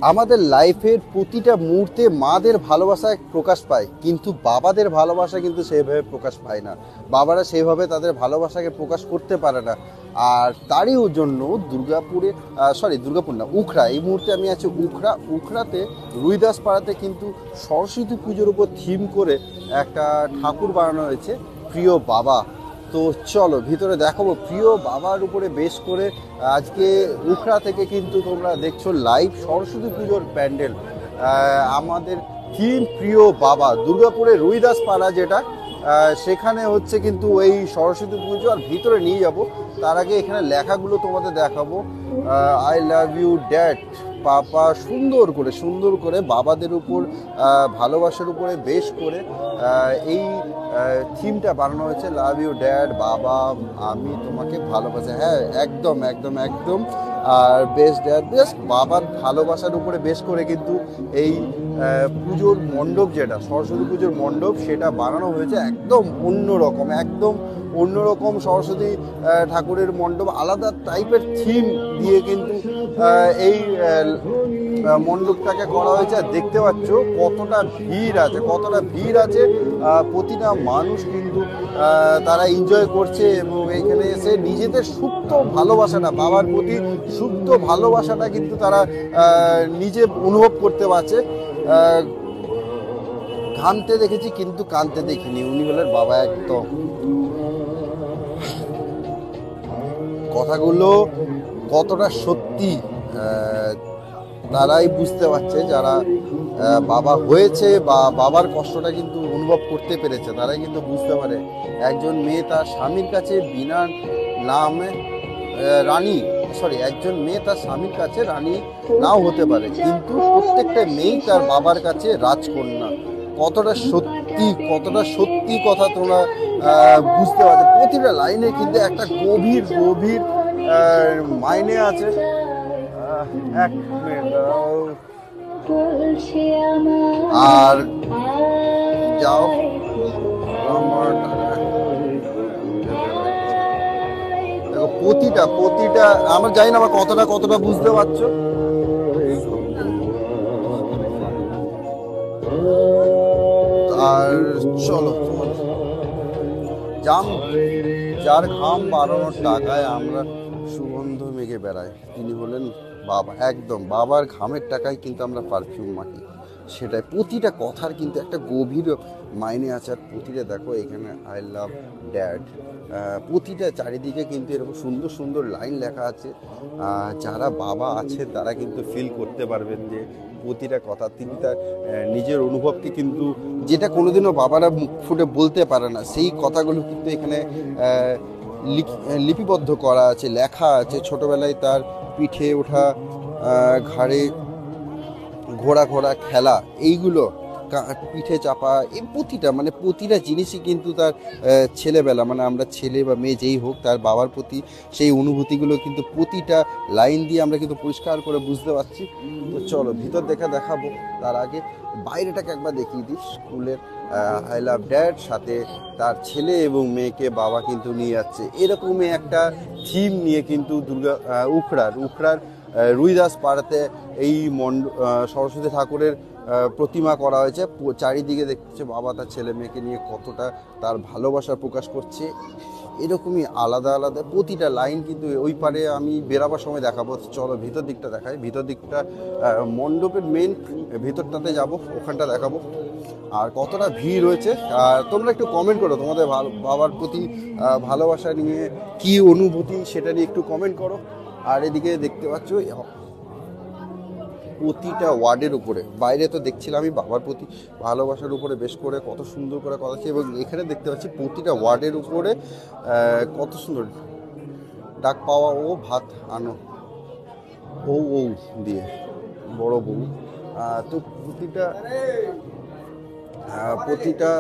আমাদের লাইফের প্রতিটা মুহূর্তে মাদের ভালোবাসা প্রকাশ পায়, কিন্তু বাবাদের ভালোবাসা কিন্তু সেভাবে প্রকাশ পায় না। বাবারা সেভাবে তাদের ভালোবাসাকে প্রকাশ করতে পারে না। আর তারই জন্য দুর্গাপুরে, দুর্গাপুর না, উখড়া, এই মুহূর্তে আমি আছি উখড়াতে রুইদাস পাড়াতে কিন্তু সরস্বতী পুজোর উপর থিম করে একটা ঠাকুর বানানো হয়েছে, প্রিয় বাবা। তো চলো ভিতরে দেখাবো প্রিয় বাবার উপরে বেশ করে। আজকে উখড়া থেকে কিন্তু তোমরা দেখছো লাইভ সরস্বতী পুজোর প্যান্ডেল। আমাদের থিম প্রিয় বাবা, দুর্গাপুরে রুইদাস পাড়া যেটা, সেখানে হচ্ছে কিন্তু এই সরস্বতী পুজো। আর ভিতরে নিয়ে যাব, তার আগে এখানে লেখাগুলো তোমাদের দেখাবো। আই লাভ ইউ ড্যাড, পাপা। সুন্দর করে বাবাদের উপর ভালোবাসার উপরে বেশ করে এই থিমটা বানানো হয়েছে, লাভ ইউ ড্যাড, বাবা আমি তোমাকে ভালোবাসি। হ্যাঁ, একদম একদম একদম। আর বেস্ট ড্যাড, বেস্ট বাবার ভালোবাসার উপরে বেশ করে কিন্তু এই পুজোর মণ্ডপ, যেটা সরস্বতী পুজোর মণ্ডপ, সেটা বানানো হয়েছে একদম অন্যরকম সরস্বতী ঠাকুরের মণ্ডপ, আলাদা টাইপের থিম দিয়ে কিন্তু এই মণ্ডপটাকে করা হয়েছে। আর দেখতে পাচ্ছ কতটা ভিড় আছে। প্রতিটা মানুষ কিন্তু তারা এনজয় করছে এবং এখানে এসে নিজেদের সুপ্ত ভালোবাসাটা, বাবার প্রতি সুপ্ত ভালোবাসাটা কিন্তু তারা নিজে অনুভব করতে পারছে। ঘামতে দেখেছি কিন্তু কাঁদতে দেখিনি, উনি হলেন বাবা। একদম কথাগুলো কতটা সত্যি তারাই বুঝতে পারছে, যারা বাবা হয়েছে বা বাবার কষ্টটা কিন্তু অনুভব করতে পেরেছে, তারাই কিন্তু বুঝতে পারে। একজন মেয়ে তার স্বামীর কাছে বিনা নামে একজন মেয়ে তার স্বামীর কাছে রানী নাও হতে পারে, কিন্তু প্রত্যেকটা মেয়েই তার বাবার কাছে রাজকন্যা। কতটা সত্যি কথা তোমরা বুঝতে পারছো। প্রতিটা লাইনে কিন্তু একটা গভীর মাইনে আছে। এক মিনিট আর যাও, দেখো প্রতিটা আমার জানি না আমার কতটা বুঝতে পারছো। আর চলো, যার ঘাম বাড়ানোর টাকায় আমরা সুগন্ধ মেঘে বেড়াই, তিনি হলেন বাবা। একদম বাবার ঘামের টাকায় কিন্তু আমরা পারফিউম মাখি, সেটাই। প্রতিটা কথার কিন্তু একটা গভীর মাইনে আছে। আর প্রতিটা দেখো এখানে আই লাভ ড্যাড, প্রতিটা চারিদিকে কিন্তু এরকম সুন্দর লাইন লেখা আছে। যারা বাবা আছে তারা কিন্তু ফিল করতে পারবেন যে প্রতিটা কথা তিনি তার নিজের অনুভবকে কিন্তু, যেটা কোনোদিনও বাবারা মুখ ফুটে বলতে পারে না, সেই কথাগুলো কিন্তু এখানে লিপিবদ্ধ করা আছে, লেখা আছে। ছোটবেলায় তার পিঠে ওঠা, ঘাড়ে ঘোড়া খেলা, এইগুলো পিঠে চাপা, এই প্রতিটা জিনিসই কিন্তু তার ছেলেবেলা, আমরা ছেলে বা মেয়ে যেই হোক, তার বাবার প্রতি সেই অনুভূতিগুলো কিন্তু প্রতিটা লাইন দিয়ে আমরা কিন্তু পরিষ্কার করে বুঝতে পারছি। তো চলো ভিতর দেখাবো, তার আগে বাইরেটাকে একবার দেখিয়ে দিই। স্কুলের আই লাভ ড্যাড, সাথে তার ছেলে এবং মেয়েকে বাবা কিন্তু নিয়ে যাচ্ছে, এরকমই একটা থিম নিয়ে কিন্তু উখড়ার রুইদাস পাড়াতে এই সরস্বতী ঠাকুরের প্রতিমা করা হয়েছে। চারিদিকে দেখছে বাবা তার ছেলে মেয়েকে নিয়ে কতটা তার ভালোবাসা প্রকাশ করছে। এরকমই আলাদা প্রতিটা লাইন কিন্তু ওই পারে আমি বেরাবার সময় দেখাবো। চলো ভিতর দিকটা দেখাই। ভিতর দিকটা মণ্ডপের মেন ভিতরটাতে যাব, ওখানটা দেখাবো। আর কতটা ভিড় রয়েছে, আর তোমরা একটু কমেন্ট করো তোমাদের বাবার প্রতি ভালোবাসা নিয়ে কি অনুভূতি, সেটা নিয়ে একটু কমেন্ট করো। আর এদিকে দেখতে পাচ্ছ প্রতিটা ওয়ার্ডের উপরে, বাইরে তো দেখছিলাম আমি বাবার প্রতি ভালোবাসার উপরে বেশ করে কত সুন্দর করে কথা আছে, এবং এখানে দেখতে পাচ্ছি প্রতিটা ওয়ার্ডের উপরে কত সুন্দর ডাক পাওয়া, ও ভাত আনো, ও দিয়ে বড় বউ। তো প্রতিটা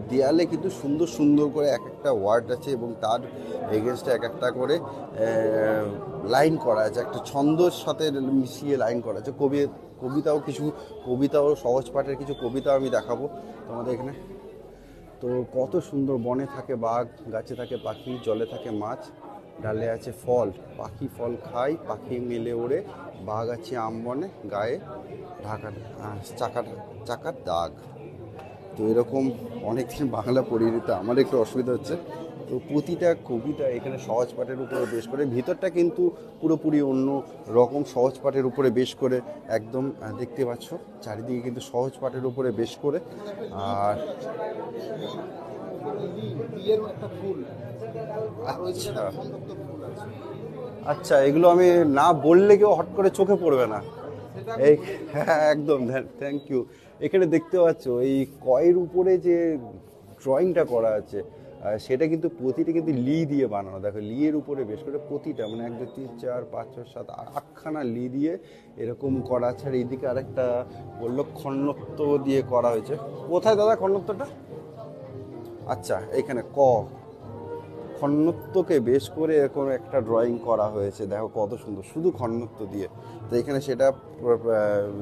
দেয়ালে কিন্তু সুন্দর করে এক একটা ওয়ার্ড আছে, এবং তার এগেনস্টে এক একটা করে লাইন করা আছে, একটা ছন্দর সাথে মিশিয়ে লাইন করা আছে। কবিতাও সহজ পাঠের কিছু কবিতাও আমি দেখাবো তোমাদের এখানে। তো কত সুন্দর, বনে থাকে বাঘ, গাছে থাকে পাখি, জলে থাকে মাছ, ডালে আছে ফল, পাখি ফল খায়, পাখি মেলে ওড়ে, বাঘ আছে আম বনে, গায়ে ঢাকা চাকার দাগ। তো এরকম অনেকদিন বাংলা পড়িনি, তো আমার একটু অসুবিধা হচ্ছে। তো প্রতিটা কবিতা এখানে সহজ পাঠের উপরে বেশ করে, ভিতরটা কিন্তু পুরোপুরি অন্য রকম সহজ পাঠের উপরে বেশ করে একদম দেখতে পাচ্ছ চারিদিকে কিন্তু সহজ পাঠের উপরে বেশ করে। আর আচ্ছা, এগুলো আমি না বললে কেউ হট করে চোখে পড়বে না। এই হ্যাঁ একদম, থ্যাংক ইউ। এখানে দেখতে পাচ্ছ এই কয়ের উপরে যে ড্রয়িংটা করা আছে সেটা কিন্তু প্রতিটা কিন্তু লি দিয়ে বানানো। দেখো লিয়ের উপরে বেশ করে প্রতিটা মানে 1 2 3 4 5 6 7 8খানা লি দিয়ে এরকম করা আছে। আর এইদিকে আরেকটা বললো খন্নত্ব দিয়ে করা হয়েছে। কোথায় দাদা খন্নত্বটা? আচ্ছা, এখানে খন্নত্বকে বেশ করে এরকম একটা ড্রয়িং করা হয়েছে, দেখো কত সুন্দর, শুধু খন্নত্ব দিয়ে। তো এখানে সেটা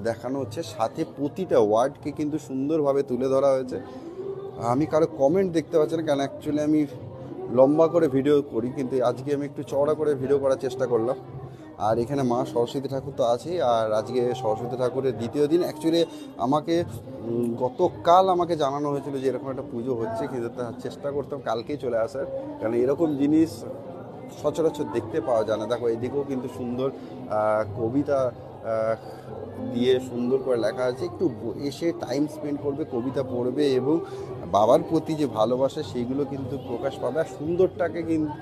দেখানো হচ্ছে, সাথে প্রতিটা ওয়ার্ডকে কিন্তু সুন্দরভাবে তুলে ধরা হয়েছে। আমি কারো কমেন্ট দেখতে পাচ্ছি না, কারণ অ্যাকচুয়ালি আমি লম্বা করে ভিডিও করি, কিন্তু আজকে আমি একটু চওড়া করে ভিডিও করার চেষ্টা করলাম। আর এখানে মা সরস্বতী ঠাকুর তো আছেই, আর আজকে সরস্বতী ঠাকুরের দ্বিতীয় দিন। অ্যাকচুয়ালি আমাকে গতকাল আমাকে জানানো হয়েছিল যে এরকম একটা পুজো হচ্ছে, কিন্তু চেষ্টা করতাম কালকেই চলে আসার, কারণ এরকম জিনিস সচরাচর দেখতে পাওয়া যায় না। দেখো এদিকেও কিন্তু সুন্দর কবিতা দিয়ে সুন্দর করে লেখা আছে। একটু এসে টাইম স্পেন্ড করবে, কবিতা পড়বে এবং বাবার প্রতি যে ভালোবাসা সেইগুলো কিন্তু প্রকাশ পাবে। আর সুন্দরটাকে কিন্তু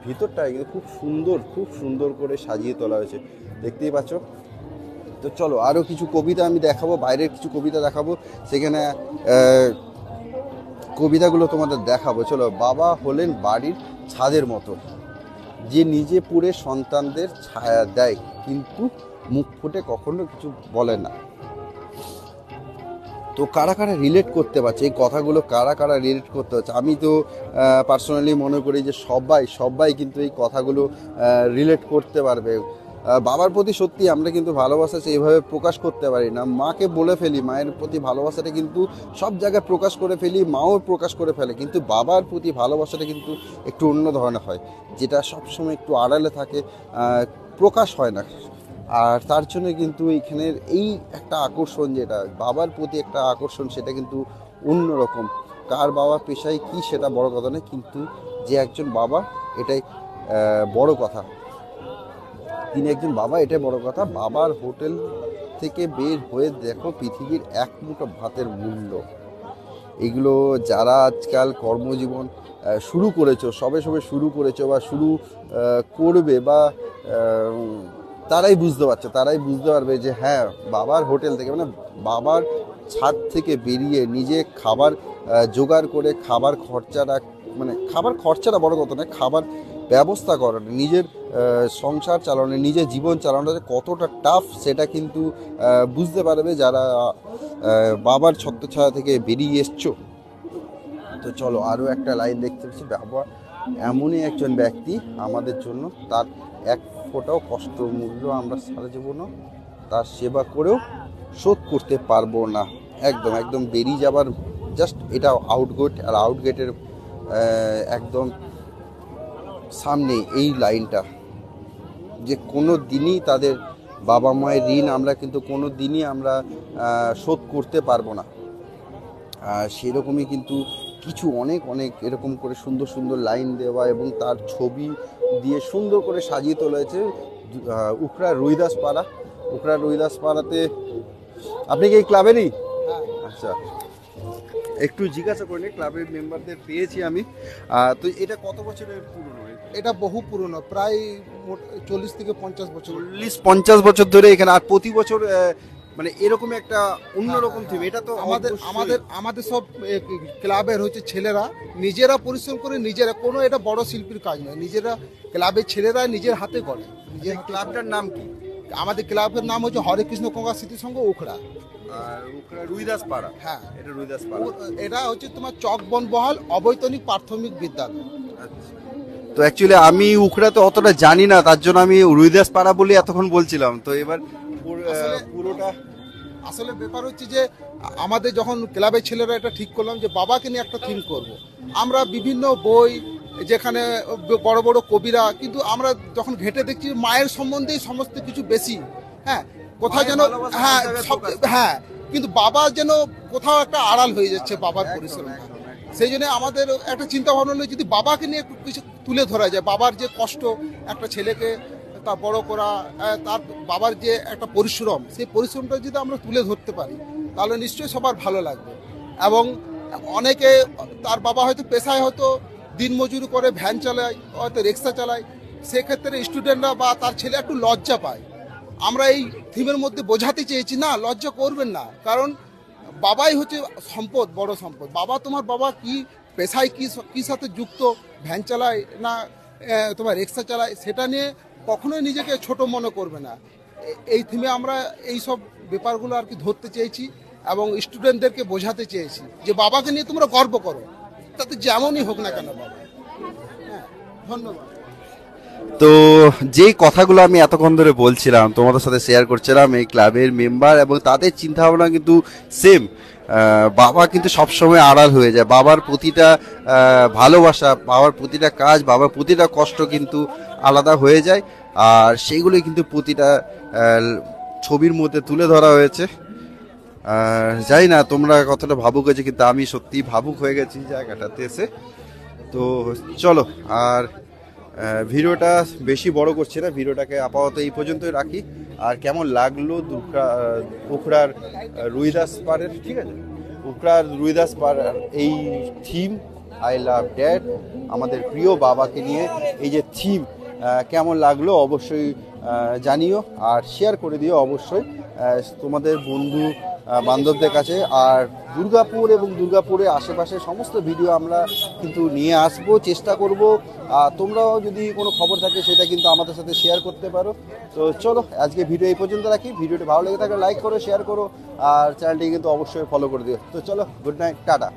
ভিতরটায় কিন্তু খুব সুন্দর করে সাজিয়ে তোলা হয়েছে, দেখতেই পাচ্ছ। তো চলো আরও কিছু কবিতা আমি দেখাবো, বাইরের কিছু কবিতা দেখাবো, সেখানে কবিতাগুলো তোমাদের দেখাবো। চলো। বাবা হলেন বাড়ির ছাদের মতো, যে নিজে পুড়ে সন্তানদের ছায়া দেয়, কিন্তু মুখ ফুটে কখনো কিছু বলে না। তো কারা কারা রিলেট করতে পারছে এই কথাগুলো, কারা কারা রিলেট করতে পারছে? আমি তো পার্সোনালি মনে করি যে সবাই কিন্তু এই কথাগুলো রিলেট করতে পারবে। বাবার প্রতি সত্যি আমরা কিন্তু ভালোবাসা সেইভাবে প্রকাশ করতে পারি না। মাকে বলে ফেলি, মায়ের প্রতি ভালোবাসাটা কিন্তু সব জায়গায় প্রকাশ করে ফেলি, মাও প্রকাশ করে ফেলে, কিন্তু বাবার প্রতি ভালোবাসাটা কিন্তু একটু অন্য ধরনের হয়, যেটা সবসময় একটু আড়ালে থাকে, প্রকাশ হয় না। আর তার জন্য কিন্তু এইখানের এই একটা আকর্ষণ, যেটা বাবার প্রতি একটা আকর্ষণ, সেটা কিন্তু অন্যরকম। কার বাবা পেশায় কি সেটা বড় কথা নয়, কিন্তু যে একজন বাবা এটাই বড় কথা, তিনি একজন বাবা এটাই বড় কথা। বাবার হোটেল থেকে বের হয়ে দেখো পৃথিবীর এক মুঠো ভাতের মূল্য। এগুলো যারা আজকাল কর্মজীবন শুরু করেছো, সবে শুরু করেছো বা শুরু করবে, বা তারাই বুঝতে পারবে যে হ্যাঁ, বাবার হোটেল থেকে মানে বাবার ছাদ থেকে বেরিয়ে নিজে খাবার জোগাড় করে খাবার খরচাটা বড় কথা নয়, খাবার ব্যবস্থা করানো, নিজের সংসার চালানো, নিজের জীবন চালানোটা কতটা টাফ সেটা কিন্তু বুঝতে পারবে যারা বাবার ছত্রছায়া থেকে বেরিয়ে এসছো। তো চলো আরও একটা লাইন দেখতে পাচ্ছি, বাবা এমনই একজন ব্যক্তি আমাদের জন্য, তার এক ফোঁটাও কষ্ট মূল্য আমরা সারা জীবনও তার সেবা করেও শোধ করতে পারবো না। একদম বেরিয়ে যাবার জাস্ট এটা আউটগেট, আর আউটগেটের একদম সামনে এই লাইনটা, যে কোনো দিনই তাদের বাবা মায়ের ঋণ আমরা কিন্তু কোনো দিনই আমরা শোধ করতে পারবো না। সেরকমই কিন্তু কিছু অনেক এরকম করে সুন্দর লাইন দেওয়া এবং তার ছবি দিয়ে সুন্দর করে সাজিয়ে তোলা হয়েছে। উখড়া রুইদাস পাড়াতে। আপনি কি এই ক্লাবেরই? আচ্ছা, একটু জিজ্ঞাসা করে নিই, ক্লাবের মেম্বারদের পেয়েছি আমি। তো এটা কত বছরের পুরনো? এটা বহু পুরনো, প্রায় 40 থেকে 50 বছর। 40-50 বছর ধরে এখানে। আর প্রতি বছর মানে এরকম একটা অন্যরকম থিম। এটা তো আমাদের সব ক্লাবের হচ্ছে ছেলেরা নিজেরা পরিশ্রম করে, নিজেরা, কোনো এটা বড় শিল্পীর কাজ নয়, নিজেরা ক্লাবের ছেলেরা নিজের হাতে করে। নিজের ক্লাবটার নাম কি? আমাদের ক্লাবের নাম হচ্ছে হরে কৃষ্ণ গঙ্গা স্মৃতি সংঘ উখড়া। রুইদাস পাড়া। হ্যাঁ, এটা রুইদাস পাড়া। এটা হচ্ছে তোমার চকবনবহাল অবৈতনিক প্রাথমিক বিদ্যালয়। তো অ্যাকচুয়ালি আমি উখড়াতে অতটা জানি না, তার জন্য আমি রুইদাস পাড়া বলে এতক্ষণ বলছিলাম। তো এবার পুরোটা আসলে ব্যাপার হচ্ছে যে আমাদের যখন ক্লাবের ছেলেরা এটা ঠিক করলাম যে বাবাকে নিয়ে একটা থিম করব, আমরা বিভিন্ন বই যেখানে বড় বড় কবিরা, কিন্তু আমরা যখন ঘেটে দেখছি মায়ের সম্বন্ধেই সমস্ত কিছু বেশি। হ্যাঁ, কোথাও যেন, হ্যাঁ হ্যাঁ, কিন্তু বাবা যেন কোথাও একটা আড়াল হয়ে যাচ্ছে বাবার পরিশ্রমটা। সেই জন্য আমাদের একটা চিন্তা ভাবনা হলো যদি বাবাকে নিয়ে একটু কিছু তুলে ধরা যায়, বাবার যে কষ্ট একটা ছেলেকে তা বড় করা, তার বাবার যে একটা পরিশ্রম, সেই পরিশ্রমটা যদি আমরা তুলে ধরতে পারি তাহলে নিশ্চয়ই সবার ভালো লাগবে। এবং অনেকে, তার বাবা হয়তো পেশায় হয়তো দিনমজুরি করে, ভ্যান চালায়, হয়তো রিক্সা চালায়, সেক্ষেত্রে স্টুডেন্টরা বা তার ছেলে একটু লজ্জা পায়। আমরা এই থিমের মধ্যে বোঝাতে চেয়েছি না, লজ্জা করবেন না, কারণ বাবাই হচ্ছে সম্পদ, বড় সম্পদ। বাবা, তোমার বাবা কি পেশায়, কি সাথে যুক্ত, ভ্যান চালায় না তোমার রিক্সা চালায়, সেটা নিয়ে কখনোই নিজেকে ছোট মনে করবে না। এই থিমে আমরা এই সব ব্যাপারগুলো আর কি ধরতে চেয়েছি এবং স্টুডেন্টদেরকে বোঝাতে চেয়েছি যে বাবাকে নিয়ে তোমরা গর্ব করো, তাতে যেমনই হোক না কেন বাবা। হ্যাঁ, ধন্যবাদ। তো যে কথাগুলো আমি এতক্ষণ ধরে বলছিলাম, তোমাদের সাথে শেয়ার করছিলাম, এই ক্লাবের মেম্বার এবং তাদের চিন্তা ভাবনা কিন্তু সেম। বাবা কিন্তু সবসময় আড়াল হয়ে যায়, বাবার প্রতিটা ভালোবাসা, বাবার প্রতিটা কাজ, বাবার প্রতিটা কষ্ট কিন্তু আলাদা হয়ে যায়। আর সেইগুলোই কিন্তু প্রতিটা ছবির মধ্যে তুলে ধরা হয়েছে। জানি না তোমরা কতটা ভাবুক হয়েছে, কিন্তু আমি সত্যি ভাবুক হয়ে গেছি জায়গাটাতে এসে। তো চলো, আর ভিডিওটা বেশি বড় করছি না, ভিডিওটাকে আপাতত এই পর্যন্তই রাখি। আর কেমন লাগলো উখড়ার রুইদাস পাড়ের, ঠিক আছে, উখড়ার রুইদাস পাড়ার এই থিম আই লাভ ড্যাড, আমাদের প্রিয় বাবাকে নিয়ে এই যে থিম, কেমন লাগলো অবশ্যই জানিও আর শেয়ার করে দিও অবশ্যই তোমাদের বন্ধু বান্ধবদের কাছে। আর দুর্গাপুর এবং দুর্গাপুরের আশেপাশে সমস্ত ভিডিও আমরা কিন্তু নিয়ে আসবো, চেষ্টা করব। তোমরাও যদি কোনো খবর থাকে সেটা কিন্তু আমাদের সাথে শেয়ার করতে পারো। তো চলো, আজকে ভিডিও এই পর্যন্ত রাখি। ভিডিওটি ভালো লেগে থাকলে লাইক করো, শেয়ার করো, আর চ্যানেলটি কিন্তু অবশ্যই ফলো করে দিও। তো চলো, গুড নাইট, টাটা।